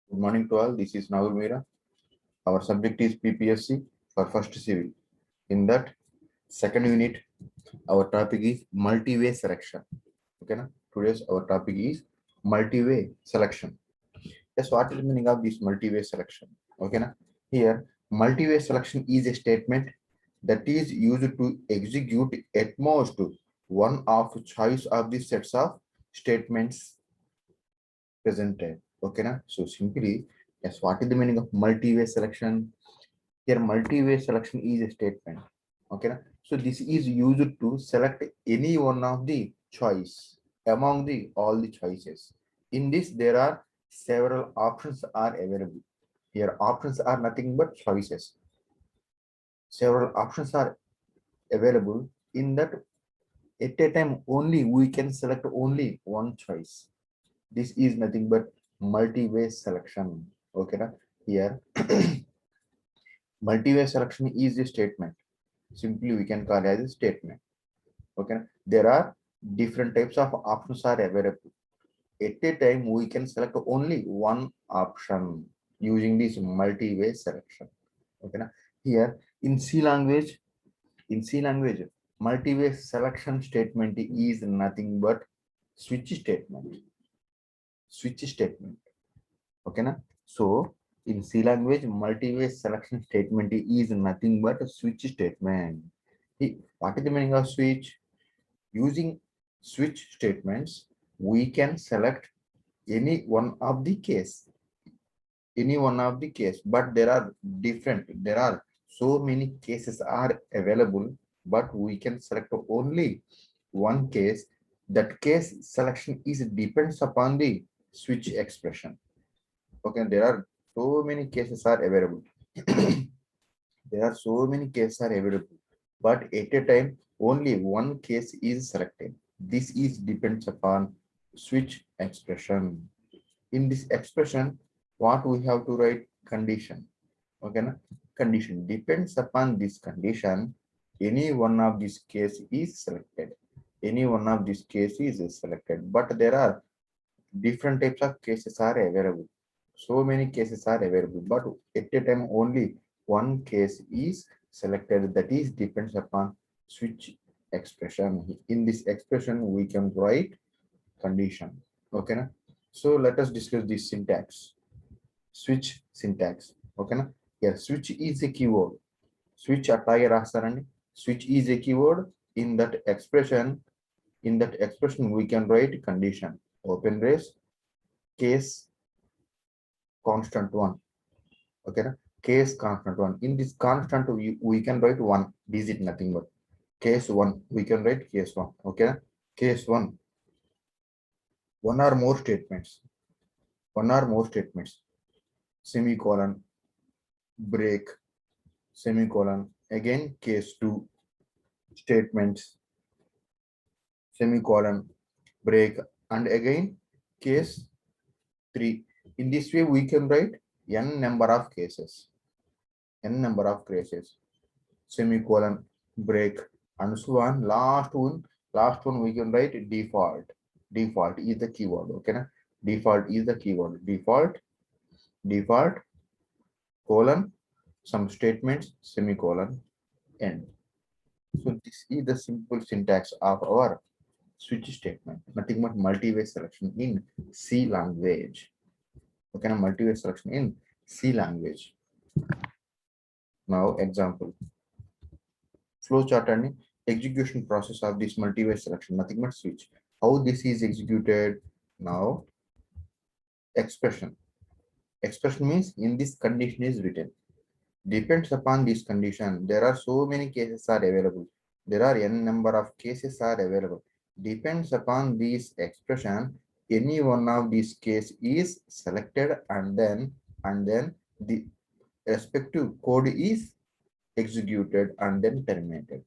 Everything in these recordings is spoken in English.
Good morning to all. This is Nagul Meera. Our subject is PPSC for first civil. In that second unit, our topic is multi-way selection. Okay, na? Today's our topic is multi-way selection. Yes, what is the meaning of this multi-way selection? Okay, na? Here, multi-way selection is a statement that is used to execute at most one of choice of the sets of statements presented. Okay, na? So simply, yes, what is the meaning of multi-way selection? Here, multi-way selection is a statement. Okay, na? So this is used to select any one of the choice among the all the choices. In this, there are several options are available. Here, options are nothing but choices. Several options are available. In that, at a time only we can select only one choice. This is nothing but multi-way selection. Okay, na? Here multi-way selection is a statement. Simply we can call it as a statement. Okay, na? There are different types of options are available. At a time we can select only one option using this multi-way selection. Okay, na? Here in C language, multi-way selection statement is nothing but switch statement. Switch statement. Okay, na? So in C language, multi-way selection statement is nothing but a switch statement. What is the meaning of switch? Using switch statements, we can select any one of the case, but there are so many cases are available, but we can select only one case. That case selection is depends upon the switch expression. Okay, there are so many cases are available. There are so many cases are available, but at a time only one case is selected. This is depends upon switch expression. In this expression, what we have to write condition. Okay, na? Condition depends upon this condition. Any one of this case is selected. Any one of these cases is selected, but there are different types of cases are available. So many cases are available, but at a time only one case is selected. That is depends upon switch expression. In this expression, we can write condition. Okay, na? So let us discuss this syntax. Switch syntax. Okay, na? Here, switch is a keyword. Switch attire rasarani. Switch is a keyword. In that expression, we can write condition. Open brace, case constant one. Okay, na? Case constant one. In this constant, we can write one digit, nothing but case one. We can write case one. Okay, na? Case one. One or more statements. One or more statements. Semicolon, break, semicolon. Again, case two statements, semicolon, break, and again case three. In this way, we can write n number of cases. N number of cases. Semicolon, break, and so on. Last one we can write default. Default is the keyword. Okay, na? Default is the keyword. Default, colon, some statements, semicolon, end. So this is the simple syntax of our switch statement. Nothing but multi-way selection in C language. Okay, na? Multi-way selection in C language. Now example. Flowchart and execution process of this multi-way selection, nothing but switch. How this is executed now? Expression. Expression means in this condition is written. Depends upon this condition. There are so many cases are available. There are n number of cases are available. Depends upon this expression. Any one of these case is selected and then the respective code is executed and then terminated.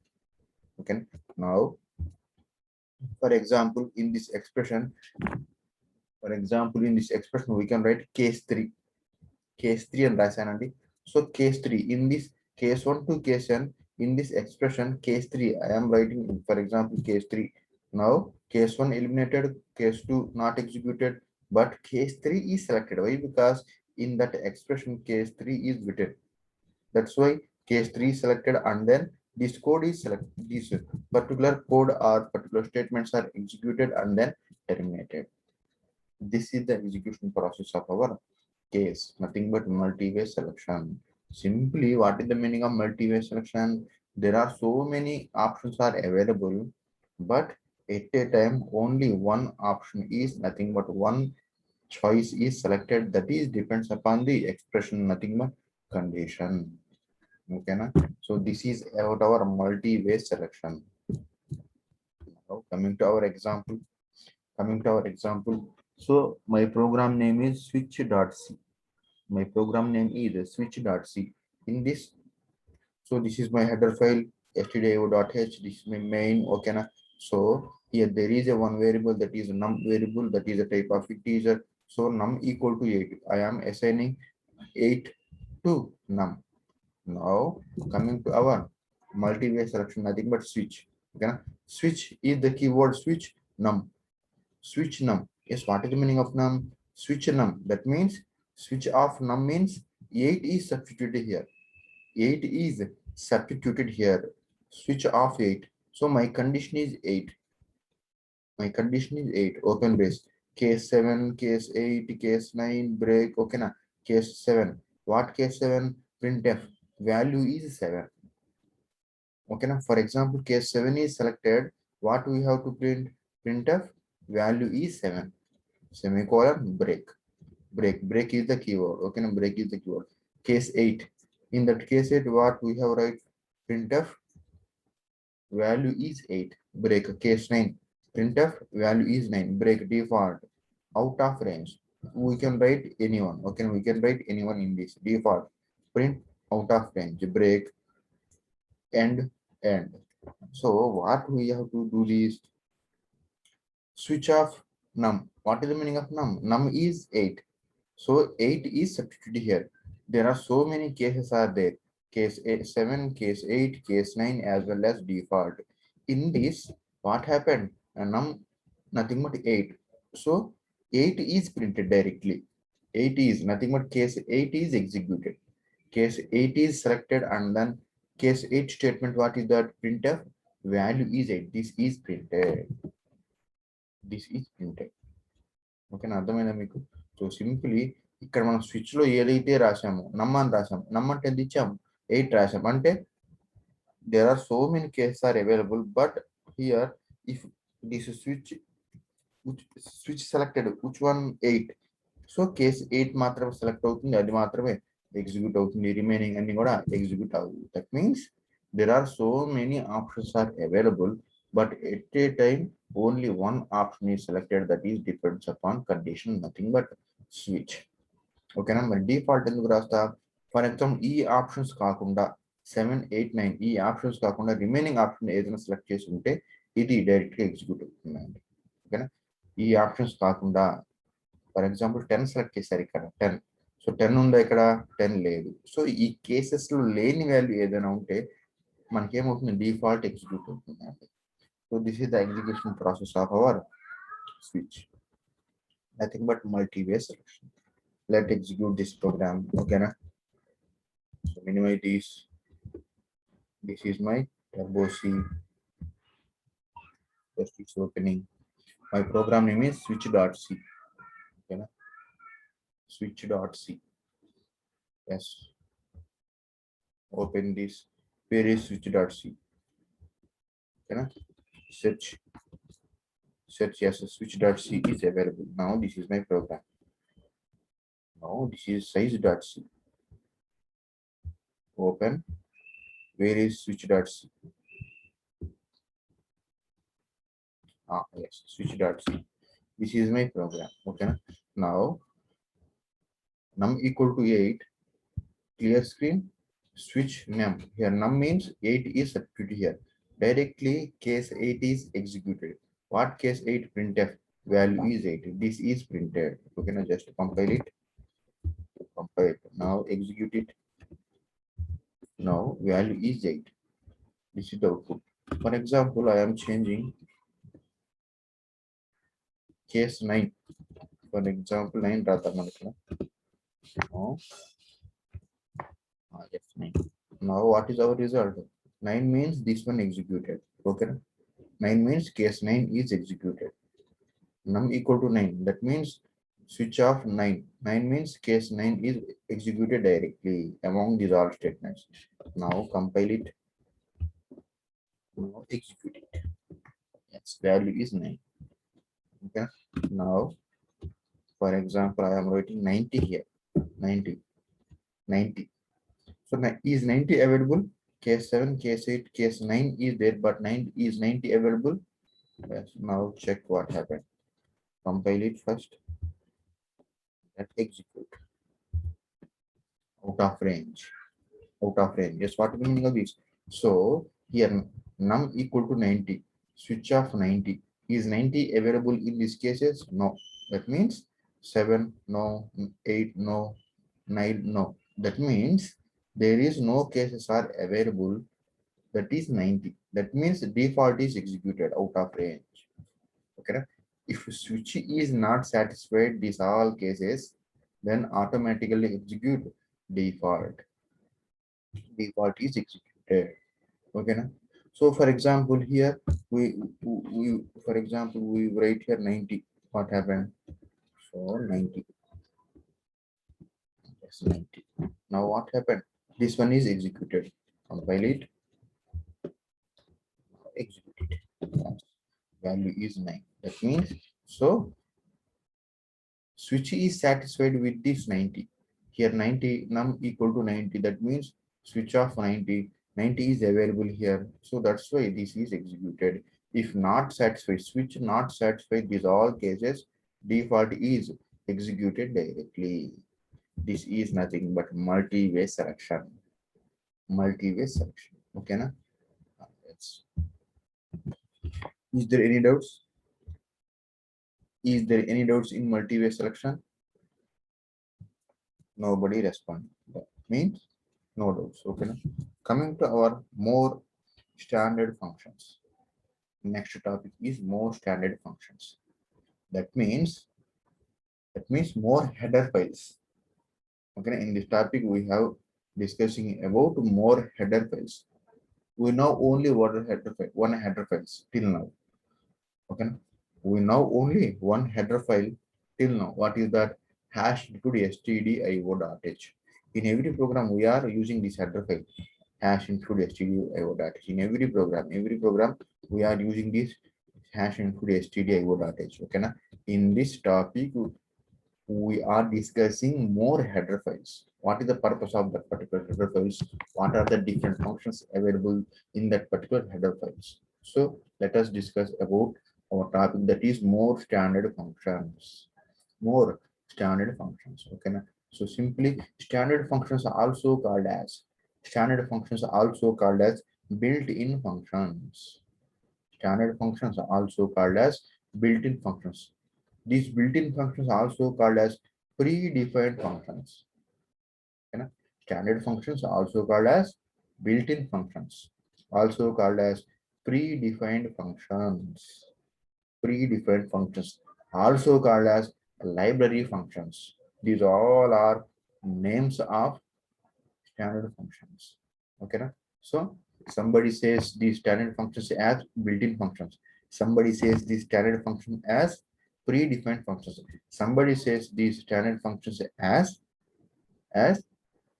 Okay. Now, for example, in this expression, we can write case 3. Case 3 and rasanandi. So case 3 in this case 1 to case n, in this expression case 3, I am writing for example case 3. Now case 1 eliminated, case 2 not executed, but case 3 is selected. Why? Because in that expression case 3 is written. That's why case 3 is selected, and then this code is selected. This particular code or particular statements are executed and then terminated. This is the execution process of our case, nothing but multi-way selection. Simply, what is the meaning of multi-way selection? There are so many options are available, but at a time only one option is nothing but one choice is selected. That is depends upon the expression, nothing but condition. Okay, na? So this is about our multi-way selection. Now coming to our example. So my program name is switch.c. My program name is switch.c. In this, so this is my header file stdio.h. This is my main. Okay, na? So here there is a one variable, that is a num variable, that is a type of integer. So num equal to 8. I am assigning 8 to num. Now coming to our multi-way selection, nothing but switch. Okay, na? Switch is the keyword switch num. Switch num. Yes, what is the meaning of num? Switch num. That means switch off num means 8 is substituted here. 8 is substituted here. Switch off 8. So my condition is 8. My condition is 8. Open brace. Case 7, case 8, case 9, break. Okay, na? Case 7. What case 7? Printf. Value is 7. Okay, na? For example, case 7 is selected. What we have to print? Printf. Value is 7. Semicolon, break. Break is the keyword. Okay, now break is the keyword. Case 8. In that case 8, what we have write? Printf value is 8. Break. Case 9. Printf value is 9. Break default. Out of range. We can write anyone. Okay, we can write anyone in this. Default. Print out of range. Break. End. End. So what we have to do is switch off num. What is the meaning of num? Num is 8. So 8 is substituted here. There are so many cases are there. Case 7, case 8, case 9 as well as default. In this, what happened? Num nothing but 8. So 8 is printed directly. 8 is nothing but case 8 is executed. Case 8 is selected, and then case 8 statement, what is that? Printf value is 8. This is printed. This is printed. ఓకేనా, అర్థమైందా మీకు? So simply ఇక్కడ మనం switch లో ఏదైతే రాసామో నమ్ అని రాసాము, నమ్ అంటే ఎంత ఇచ్చాము? 8 రాసాము. అంటే there are so many cases are available, but here if this switch selected which one 8, so case 8 మాత్రమే సెలెక్ట్ అవుతుంది, అది మాత్రమే ఎగ్జిక్యూట్ అవుతుంది, రిమైనింగ్ అన్ని కూడా ఎగ్జిక్యూట్ అవ్వదు. That means there are so many options are available, but at a time only one option is selected, that is depends upon condition, nothing but switch. Okay na, మరి default ఎందుకు రాస్తా? For example ఈ options కాకుండా 7, 8, 9 ఈ options కాకుండా remaining option ఏదైనా select చేసి ఉంటే ఇది డైరెక్ట్ గా ఎగ్జిక్యూట్ అవుతుందండి. ఓకేనా, ఈ ఆప్షన్స్ కాకుండా ఫర్ ఎగ్జాంపుల్ 10 సెలెక్ట్ చేశారు ఇక్కడ 10, సో 10 ఉందా ఇక్కడ? 10 లేదు. సో ఈ కేసెస్ లో లేని వాల్యూ ఏదైనా ఉంటే మనకి ఏమవుతుంది? డిఫాల్ట్ ఎగ్జిక్యూట్ అవుతుంది అండి. So this is the execution process of our switch, nothing but multi-way selection. Let execute this program. ఓకేనా, so minimise this. This is my turbo C. Just it's opening. My program name is switch.c. Okay, switch.c. Yes, open this. Where is switch.c? Okay, search. Yes, switch.c is available. Now this is my program. Now this is size.c. Open. Where is switch.c? Yes, switch.c. This is my program. Okay, now num equal to 8. Clear screen. Switch num. Here num means 8 is substituted here. Directly case 8 is executed. What case 8? Printf value is 8. This is printed. Okay, now just compile it. Compile. Now execute it. Now value is 8. This is the output. For example, I am changing case 9. For example, 9 rata manakla. No. Yes, 9. Now what is our result? 9 means this one executed. Okay. 9 means case 9 is executed. Num equal to 9. That means switch off 9. 9 means case 9 is executed directly among these all statements. Now compile it. Now execute it. Its value is 9. Okay. Now, for example, I am writing 90 here. 90. 90. So is 90 available? Case 7, case 8, case 9 is there, but 9 is 90 available? Yes. Now check what happened. Compile it first and execute. Out of range. Out of range. Yes, what is the meaning of this? So here num equal to 90. Switch off 90. Is 90 available in these cases? No. That means 7, no, 8, no, 9, no. That means there is no cases are available that is 90. That means default is executed out of range. Okay. If switch is not satisfied these all cases, then automatically execute default. Default is executed. Okay. Na? So for example, here we for example we write here 90. What happened? So 90. Yes, 90. Now what happened? This one is executed. Compile it, execute it. Yes. Value is 9. That means so switch is satisfied with this 90. Here 90 num equal to 90. That means switch off 90. 90 is available here. So that's why this is executed. If not satisfied, switch not satisfied, these all cases, default is executed directly. This is nothing but multi-way selection. Multi-way selection. Okay, na? Yes. Is there any doubts? Is there any doubts in multi-way selection? Nobody respond. That means no doubts. Okay. Na? Coming to our more standard functions. Next topic is more standard functions. That means more header files. Okay. In this topic, we have discussing about more header files. We know only one header files till now. Okay. We know only one header file till now. What is that? Hash include stdio.h. In every program, we are using this header file. Hash include stdio.h. In every program, we are using this hash include stdio.h. Okay. Na? In this topic, we are discussing more header files. What is the purpose of that particular header files? What are the different functions available in that particular header files? So let us discuss about our topic, that is more standard functions. More standard functions. Okay. Na? So simply standard functions are also called as built-in functions. Standard functions are also called as built-in functions. These built-in functions are also called as predefined functions. Okay. Standard functions are also called as built-in functions, also called as predefined functions. Predefined functions, also called as library functions. These all are names of standard functions. Okay. Na? So somebody says these standard functions as built-in functions. Somebody says these standard function as predefined functions. Somebody says these standard functions as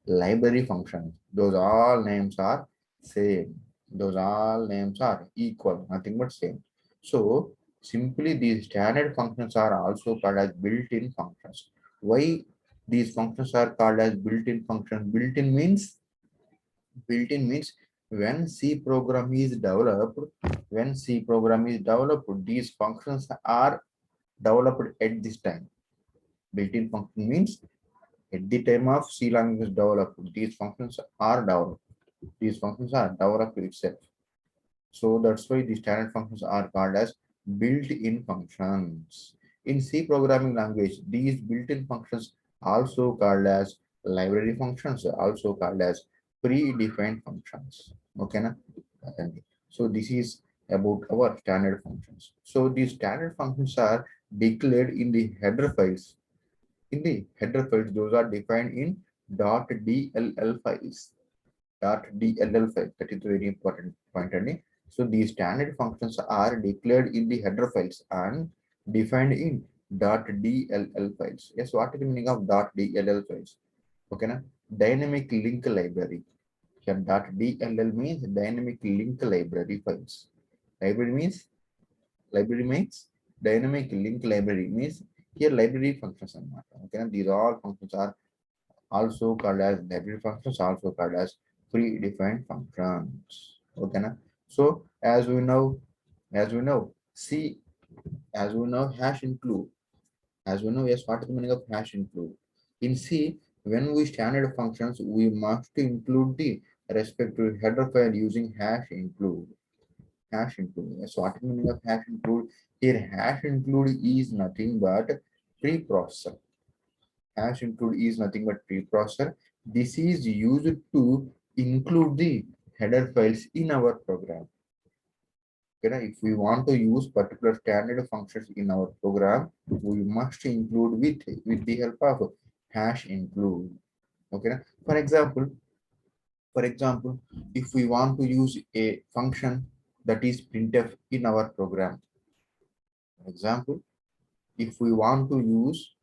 library functions. Those all names are same. Those all names are equal, nothing but same. So simply these standard functions are also called as built-in functions. Why these functions are called as built-in functions? Built-in means when C program is developed, these functions are developed at this time. Built-in function means at the time of C language is developed, these functions are developed. These functions are developed itself. So that's why the standard functions are called as built-in functions. In C programming language, these built-in functions also called as library functions, also called as predefined functions. Okay, na? So this is about our standard functions. So these standard functions are declared in the header files. in the header files, those are defined in .dll files. .dll file, that is very important point. So these standard functions are declared in the header files and defined in .dll files. Yes, what is the meaning of .dll files? Okay, na? Dynamic link library. Here .dll means dynamic link library files. Library means dynamic link library means here library functions are not. Okay, these all functions are also called as library functions, also called as predefined functions. Okay, na? So as we know, C, as we know, hash include. As we know, yes, what is the meaning of hash include? In C, when we standard functions, we must include the respective header file using hash include. Hash include. Yes, what is the meaning of hash include? Here, hash include is nothing but preprocessor. Hash include is nothing but preprocessor. This is used to include the header files in our program. Okay, if we want to use particular standard functions in our program, we must include with the help of hash include. Okay, for example, if we want to use a function that is printf in our program, for example, if we want to use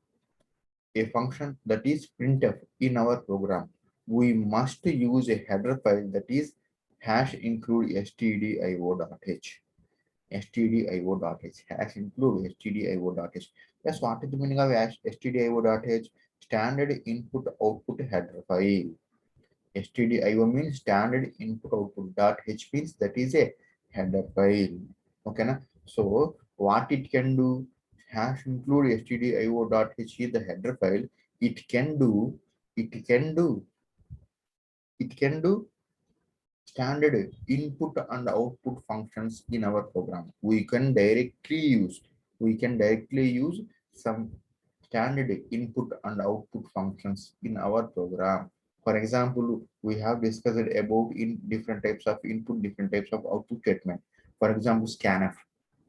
a function that is printf in our program, we must use a header file that is hash include stdio.h. stdio.h, hash include stdio.h. Yes, what is the meaning of stdio.h? Standard input output header file. stdio means standard input output dot h means that is a header file. Okay, na? So what it can do? Hash include stdio.h is the header file. It can do, it can do, it can do standard input and output functions in our program. We can directly use some standard input and output functions in our program. For example, we have discussed about in different types of input, different types of output statement. For example, scanf.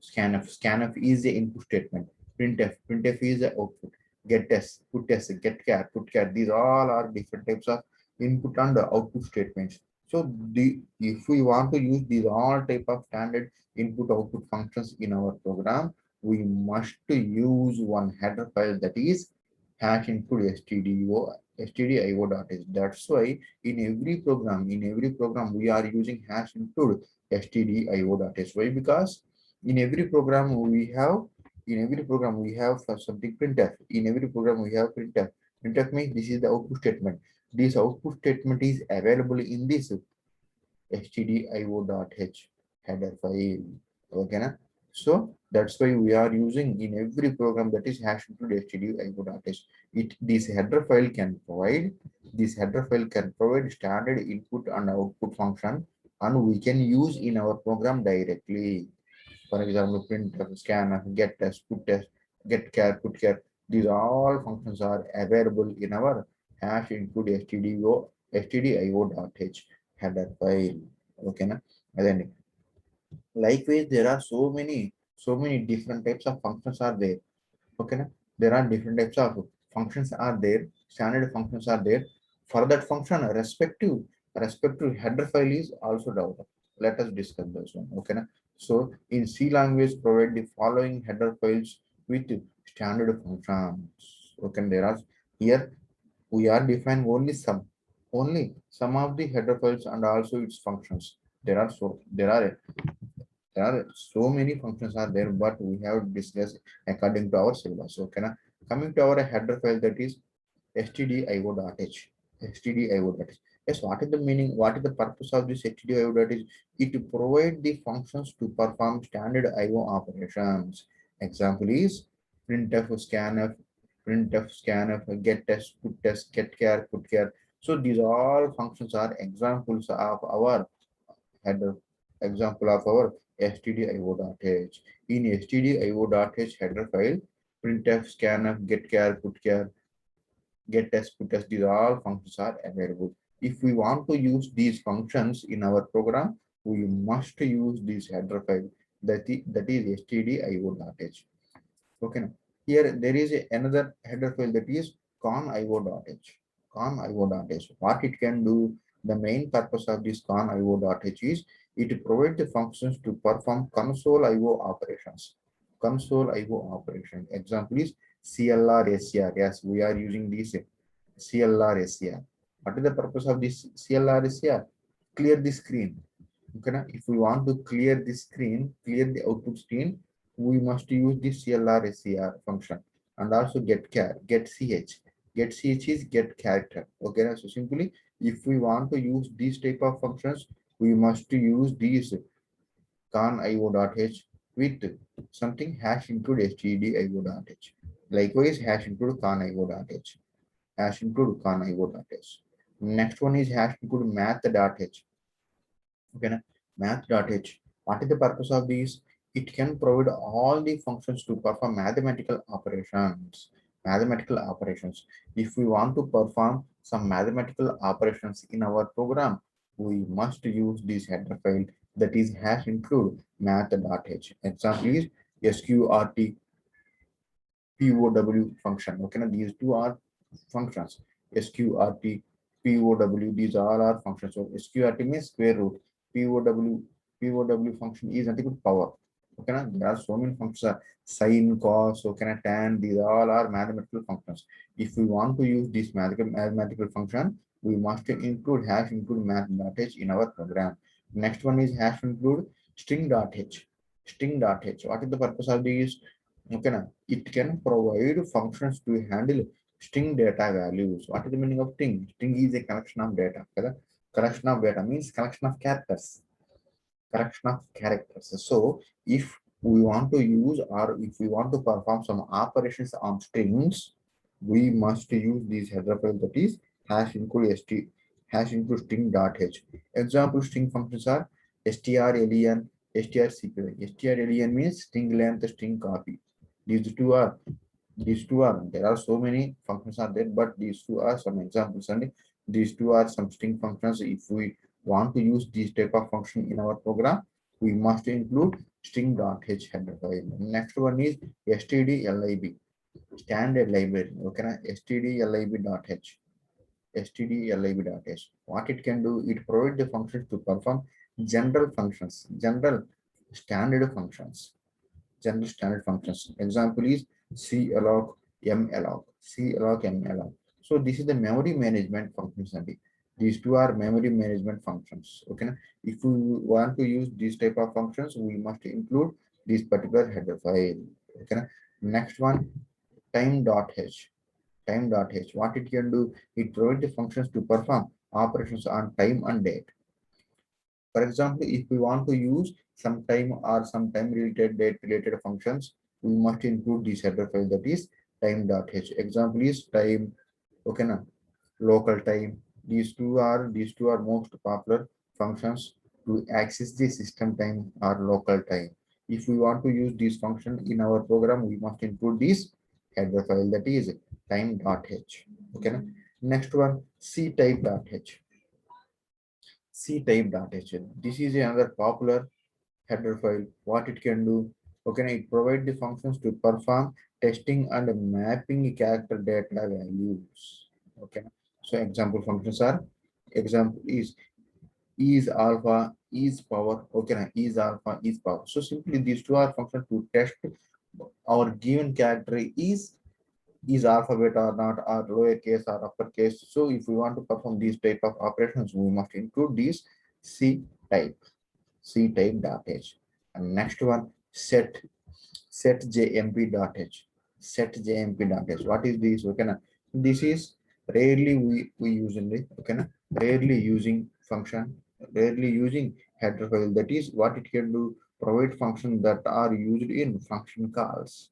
Scanf is the input statement. Printf is the output. Gettest, puttest, getchar, putchar. These all are different types of input and output statements. So if we want to use these all type of standard input output functions in our program, we must use one header file that is hash input stdio.h. That's why in every program we are using hash include stdio.h. Why? Because in every program we have for something printf. In every program we have printf. Printf means this is the output statement. This output statement is available in this stdio.h header file. Okay, na? So that's why we are using in every program that is hash include stdio.h. This header file can provide standard input and output function, and we can use in our program directly. For example, printf, scanf, gettest, puttest, getchar, putchar. These all functions are available in our hash include stdio.h header file. Okay, na? And then likewise, there are so many different types of functions are there. Okay, na? There are different types of functions are there. Standard functions are there. For that function, respective header file is also developed. Let us discuss this one. Okay, na? So in C language, provide the following header files with standard functions. Okay, there are here we are define only some of the header files and also its functions. There are so many functions are there, but we have discussed according to our syllabus. Okay, na? Coming to our header file that is stdio.h. stdio.h. Yes, what is the meaning? What is the purpose of this stdio.h? It provides the functions to perform standard IO operations. Example is printf, scanf, gettest, puttest, getchar, putchar. So these all functions are examples of our header example of our stdio.h. In stdio.h header file, printf, scanf, getchar, putchar, gettest, puttest, these all functions are available. If we want to use these functions in our program, we must use this header file that is stdio.h. Okay. Here there is another header file that is conio.h. Conio.h. What it can do, the main purpose of this conio.h is it provides the functions to perform console IO operations. Console IO operation. Example is CLR SCR. Yes, we are using this CLR SCR. What is the purpose of this CLR SCR? Clear the screen. Okay, na? If we want to clear the screen, clear the output screen, we must use this CLR SCR function and also get ch. Get ch is get character. Okay, na? So simply, if we want to use these type of functions, we must use these conio.h with something hash include stdio.h. Likewise, hash include conio.h. Hash include conio.h. Next one is hash include math.h. Okay, na? Math.h. What is the purpose of these? It can provide all the functions to perform mathematical operations. Mathematical operations. If we want to perform some mathematical operations in our program, we must use this header file that is hash include math.h. Example is sqrt POW function. Okay, now these two are functions. SQRT, POW, these all are functions. So SQRT means square root. POW function is nothing but power. Okay, now there are so many functions. Sine, cos, okay, now tan, these all are mathematical functions. If we want to use this mathematical function, we must include hash include math.h in our program. Next one is hash include string.h. String.h. What is the purpose of these? Okay, now it can provide functions to handle string data values. What is the meaning of string? String is a collection of data. Okay? Collection of data means collection of characters. Collection of characters. So if we want to use or if we want to perform some operations on strings, we must use this header file that is hash include hash include string.h. Example string functions are strlen, strcpy. Strlen means string length, string copy. These two are there are so many functions are there, but these two are some examples, and these two are some string functions. If we want to use this type of function in our program, we must include string.h header file. Next one is stdlib, standard library. Okay, stdlib.h. stdlib.h. What it can do, it provides the functions to perform general functions, general standard functions. General standard functions. Example is calloc, malloc, calloc, malloc. So this is the memory management functions. And these two are memory management functions. Okay. If we want to use these type of functions, we must include this particular header file. Okay. Next one, time.h. Time.h. What it can do, it provides the functions to perform operations on time and date. For example, if we want to use some time or some time related date related functions, we must include this header file that is time.h. Example is time, okay, na, local time. These two are most popular functions to access the system time or local time. If we want to use this function in our program, we must include this header file that is time.h. Okay, na? Next one, ctype.h. ctype.h. This is another popular header file. What it can do? Okay, it provides the functions to perform testing and mapping character data values. Okay, so example functions are example is alpha is power. Okay, is alpha is power. So simply these two are functions to test our given character is alphabet or not, or lowercase or uppercase. So if we want to perform these type of operations, we must include these C type, ctype.h. And next one, setjmp.h. Setjmp.h. What is this? Okay, na? This is rarely we use in the okay, na? Rarely using function, rarely using header file. That is what it can do. Provide functions that are used in function calls.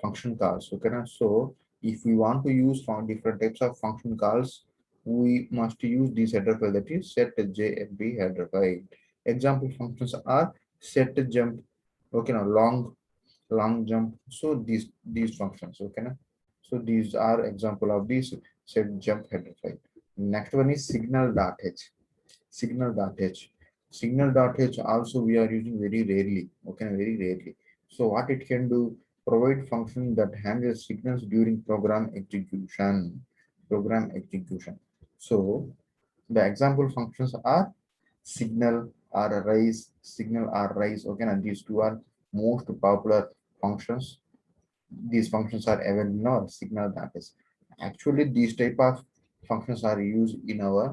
Function calls. Okay, na? So if we want to use from different types of function calls, we must use this header file that is setjmp header file. Example functions are set jump, okay, now long jump. So these functions, okay, now. So these are example of these set jump header file. Next one is signal.h. Signal.h. Signal.h also we are using very rarely, okay, very rarely. So what it can do, provide function that handles signals during program execution. Program execution. So the example functions are signal or rise. Okay, and these two are most popular functions. These functions are available in our signal database. Actually, these type of functions are used in our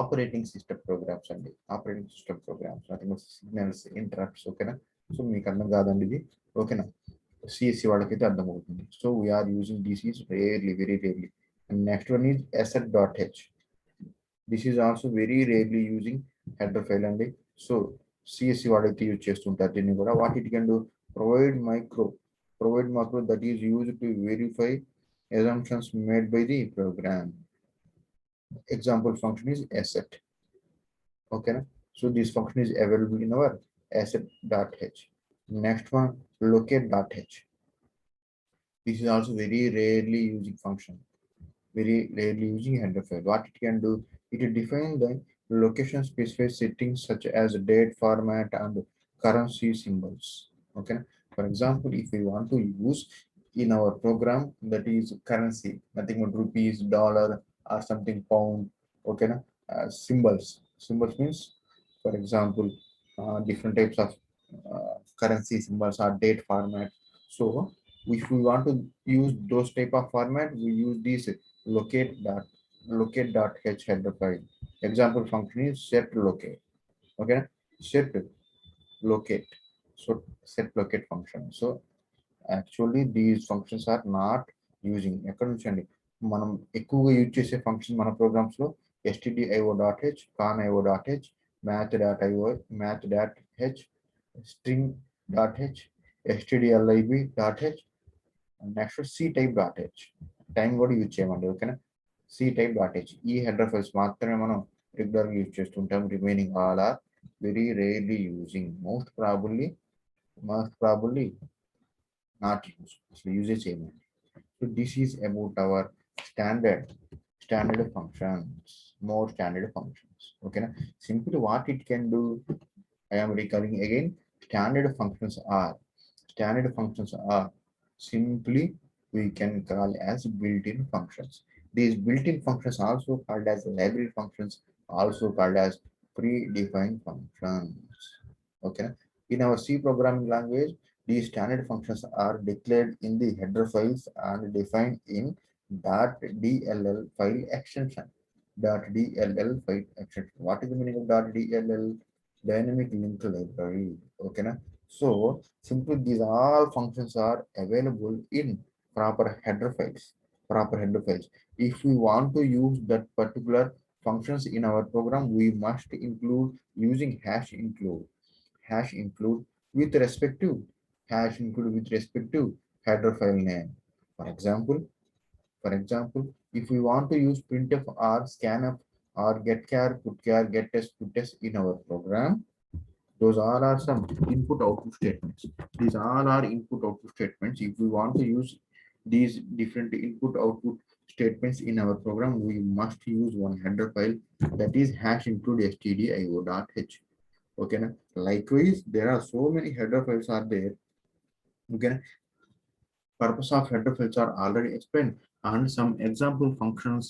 operating system programs and operating system programs. Nothing but signals, interrupts. Okay, na? So మీకు అర్థం కాదండి ఇది. ఓకేనా, CSC వాళ్ళకైతే అర్థమవుతుంది. So we're using this is rarely, very rarely. And next one is asset.h. This is also very rarely using header file అండి. So CSC వాడైతే use చేస్తుంటారు దీన్ని కూడా. What it can do, provide macro that is used to verify assumptions made by the program. Example function is asset. Okay, so this function is available in our asset.h. Next one, locate.h. This is also very rarely using function, very rarely using header file. What it can do, it defines the location specified settings such as date, format, and currency symbols. Okay, for example, if we want to use in our program that is currency, nothing but rupees, dollar, or something pound. Okay, symbols means, for example, different types of currency symbols or date format. So if we want to use those type of format, we use this locate.h header file. Example function is set locate. Okay, set locate. So set locate function. So actually these functions are not using. ఎక్కడ నుంచి అండి మనం ఎక్కువగా use చేసే function మన programmes లో stdio.h, con.io.h, math.io, string.h, stdlib.h, next C type. Time కూడా use చేయమండి. ఓకేనా, సి టైప్.h. ఈ హెడర్ ఫైల్స్ మాత్రమే మనం రెగ్యులర్గా యూజ్ చేస్తుంటాం. Remaining all are very rarely using. Most probably not use, అసలు యూజే చేయమండి. So this is about our standard functions, more standard functions. Okay, simply what it can do, I am recalling again. Standard functions are simply we can call as built-in functions. These built-in functions also called as library functions, also called as predefined functions. Okay, in our C programming language, these standard functions are declared in the header files and defined in .dll file extension. .dll file extension. What is the meaning of .dll? Dynamic link library. Okay, na? So simply these all functions are available in proper header files. If we want to use that particular functions in our program, we must include using #include with respect to header file name. For example, if we want to use printf or scanf or getchar, putchar, gettest, puttest in our program, those all are some input output statements. These all are input output statements. If we want to use these different input output statements in our program, we must use one header file, that is #include stdio.h. Okay, na? Likewise, there are so many header files are there. Okay, na? Purpose of header files are already explained, and some example functions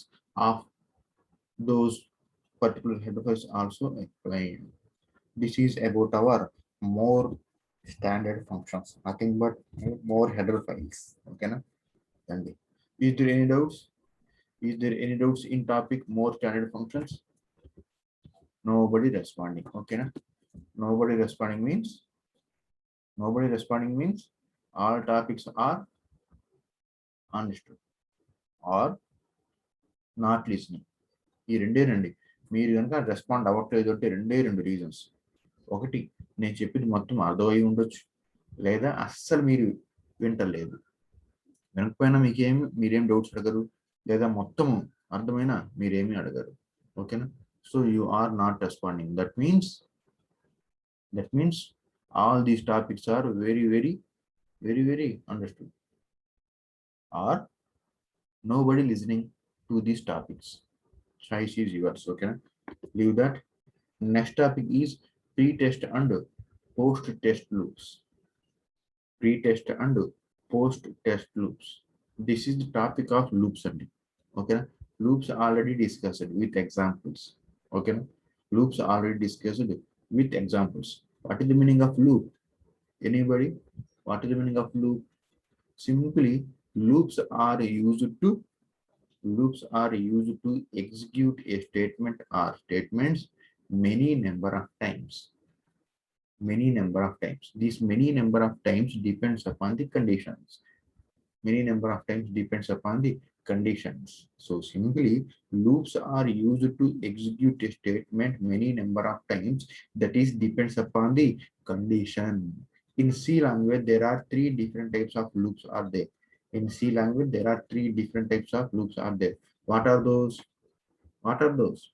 of those particular header files also explained. This is about our more standard functions, nothing but more header files. Okay, na? And is there any doubts? In topic more standard functions? Nobody responding. Okay, na? Nobody responding means all topics are understood or not listening. ఈ రెండేనండి. మీరు కనుక respond అవ్వట్లేదు అంటే రెండు reasons. ఒకటి, నేను చెప్పింది మొత్తం అర్థమై ఉండొచ్చు, లేదా అస్సలు మీరు వింటలేదు. వినకపోయినా మీరేం డౌట్స్ అడగరు, లేదా మొత్తం అర్థమైనా మీరేమీ అడగరు. ఓకేనా, so you are not responding. That means all these topics are very understood, or nobody listening to these topics. Choice is yours. Okay, leave that. Next topic is pre-test and post-test loops. Pre-test and post-test loops. This is the topic of loops only. Okay, loops already discussed with examples. Okay, loops already discussed with examples. What is the meaning of loop? Anybody? What is the meaning of loop? Simply, loops are used to execute a statement or statements many number of times. Many number of times. This many number of times depends upon the conditions. Many number of times depends upon the conditions. So simply, loops are used to execute a statement many number of times. That is depends upon the condition. In C language, there are three different types of loops are there. In C language, there are three different types of loops are there. What are those? What are those?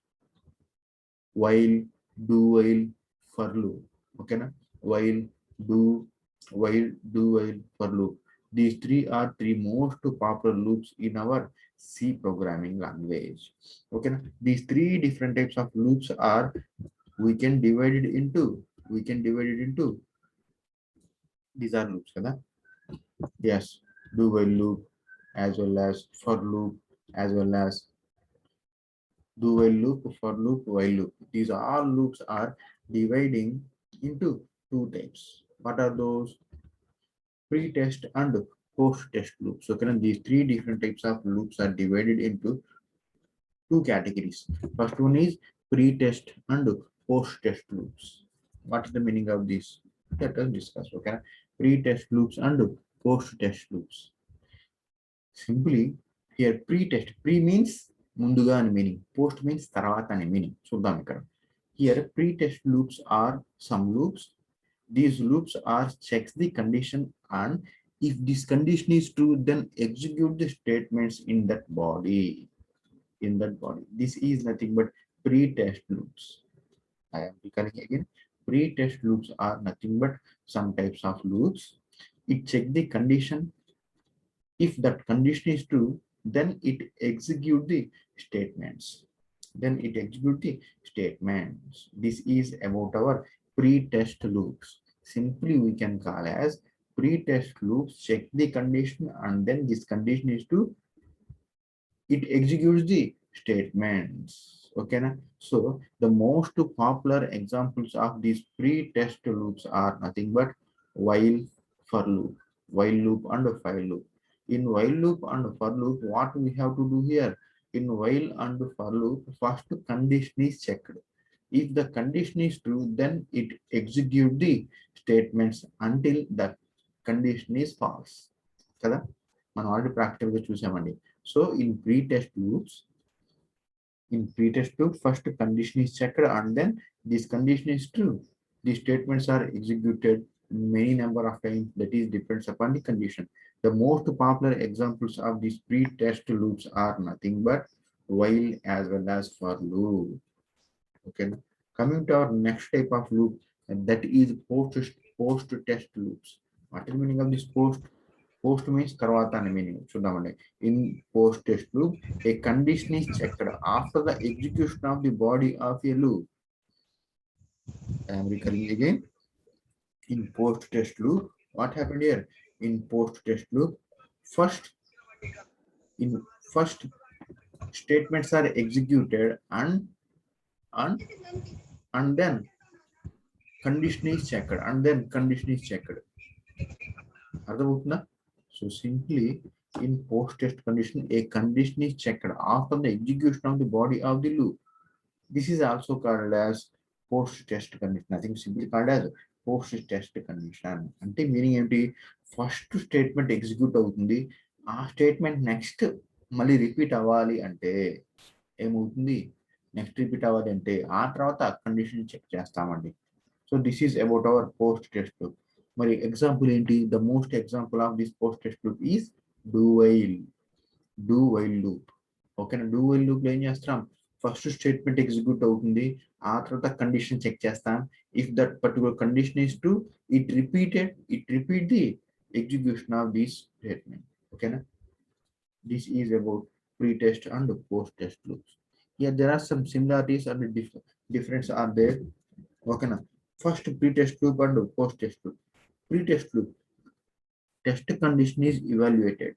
While, do while, for loop. Okay, na? While, do, while, for loop. These three are three most popular loops in our C programming language. Okay, na? These three different types of loops are we can divide it into these are loops, kada? Yes, do while loop as well as for loop as well as do while loop, for loop, while loop. These all loops are dividing into two types. What are those? Pre-test and post-test loops. So these three different types of loops are divided into two categories. First one is pre-test and post-test loops. What is the meaning of this? Let us discuss. Okay, pre-test loops and post-test loops. Simply here pre-test, pre means munduga అని meaning, post means తర్వాత అని meaning. చూద్దాం ఇక్కడ. Here pre-test loops are some loops. These loops are checks the condition, and if this condition is true, then execute the statements in that body. This is nothing but pre-test loops. I am recalling again. Pre-test loops are nothing but some types of loops. It check the condition. If that condition is true, then it execute the statements. This is about our pre-test loops. Simply we can call as pre-test loops, check the condition, and then this condition is true, it executes the statements. Okay, na? So the most popular examples of these pre-test loops are nothing but while, for loop, while loop and while loop. In while loop and for loop, what we have to do here? In while and for loop, first condition is checked. If the condition is true, then it execute the statements until the condition is false. Kada? మనం already ప్రాక్టికల్గా చూసామండి. So in pre-test loops, first condition is checked, and then this condition is true. These statements are executed many number of times. That is depends upon the condition. The most popular examples of these pre-test loops are nothing but while as well as for loop. Okay. Coming to our next type of loop, and that is post-test loops. What is the meaning of this post? Post means తర్వాత అని meaning. చూద్దామండి. In post-test loop, a condition is checked after the execution of the body of a loop. I am recalling again. In post-test loop, what happened here? In post-test loop, first statements are executed and then condition is checked, అర్థమవుతుందా? So simply in post-test condition, a condition is checked after the execution of the body of the loop. This is also called as post-test condition. Nothing simply called as post-test condition. అంటే meaning ఏంటి? First statement execute అవుతుంది, ఆ statement next మళ్ళీ repeat అవ్వాలి అంటే ఏమవుతుంది? Next repeat అవ్వాలి అంటే ఆ తర్వాత కండిషన్ చెక్ చేస్తామండి. So this is about our post-test loop. మరి ఎగ్జాంపుల్ ఏంటి? The most example of this post-test loop is do while loop. ఓకేనా? డూ వైల్ లూప్ లో ఏం చేస్తాం? ఫస్ట్ స్టేట్మెంట్ ఎగ్జిక్యూట్ అవుతుంది, ఆ తర్వాత కండిషన్ చెక్ చేస్తాం. If that particular condition is true, it repeat the execution of this statement. ఓకేనా? This is about pre-test and post-test loops. Yeah, there are some similarities and difference are there. Okay, na? First pre-test loop and post-test loop. Pre-test loop. test condition is evaluated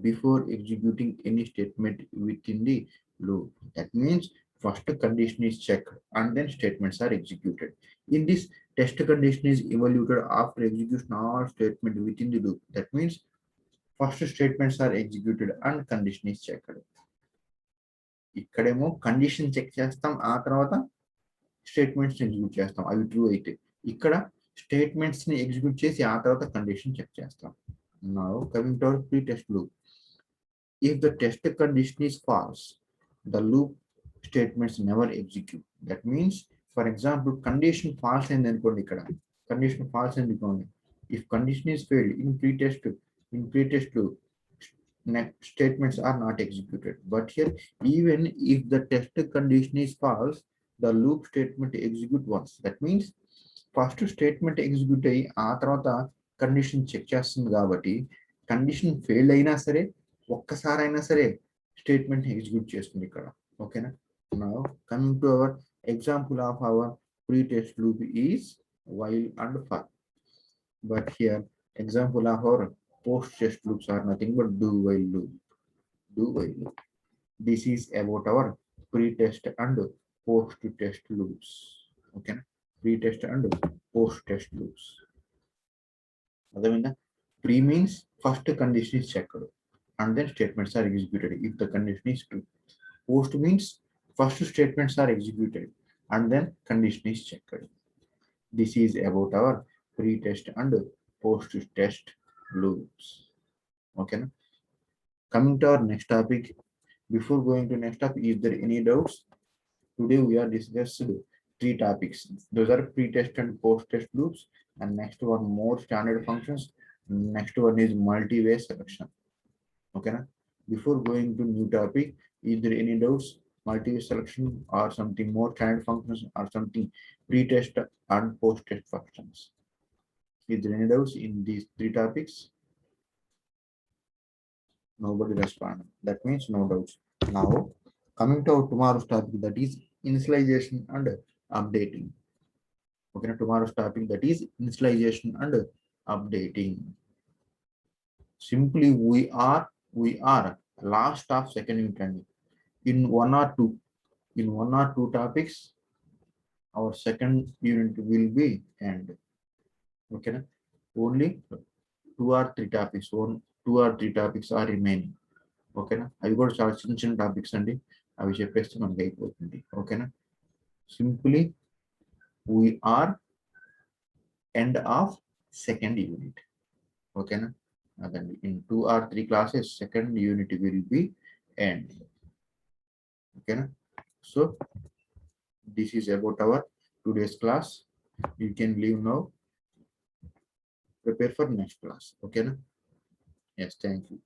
before executing any statement within the loop. That means first condition is checked and then statements are executed. In this, test condition is evaluated after execution of statement within the loop. That means first statements are executed and condition is checked. ఇక్కడేమో condition check చేస్తాం, ఆ తర్వాత statements execute చేస్తాం, అవి true అయితే. ఇక్కడ statements ని execute చేసి ఆ తర్వాత కండిషన్ చెక్ చేస్తాం. Now coming to our pre-test loop. If the test condition is false, the loop statements never execute. That means, for example, condition false అయింది అనుకోండి, ఇక్కడ కండిషన్ ఫాల్స్ అయింది అనుకోండి. If condition is failed in pre-test loop, statements are not executed. But here, even if the test condition is false, the loop statement execute once. That means first statement execute అయ్యి ఆ తర్వాత condition check చేస్తుంది కాబట్టి condition fail అయినా సరే ఒక్కసారైనా సరే statement execute చేస్తుంది ఇక్కడ. ఓకేనా? Now coming to our example of our pre test loop is while and for. But here example of our post test loops are nothing but do while loop. This is about our pre-test and post-test loops. Okay, pre-test and post-test loops. Other pre means first condition is checked and then statements are executed if the condition is true. Post means first statements are executed and then condition is checked. This is about our pre-test and post-test loops. Okay, coming to our next topic. Before going to next topic, is there any doubts? Today we are discussed 3 topics. Those are pre-test and post-test loops, and next one more standard functions. Next one is multi-way selection. Okay, before going to new topic, is there any doubts? Multi-way selection or something more standard functions or something pre-test and post-test functions? Is there any doubts in these 3 topics? Nobody responded. That means no doubts. Now coming to our tomorrow's topic, that is initialization and updating. Okay, tomorrow's topic, that is initialization and updating. Simply we are last of second unit. In one or two topics our second unit will be end. Okay, only 2 or 3 topics, 2 or 3 topics are remaining. ఓకేనా? అవి కూడా చాలా చిన్న చిన్న topics అండి, అవి చెప్పేస్తే మనకి అయిపోతుంది. ఓకేనా? Simply we're end of second unit. ఓకేనా? అదండి, in 2 or 3 classes second unit will be end. ఓకేనా? So this is about our today's class. You can leave now, prepare for next class. Okay, yes, thank you.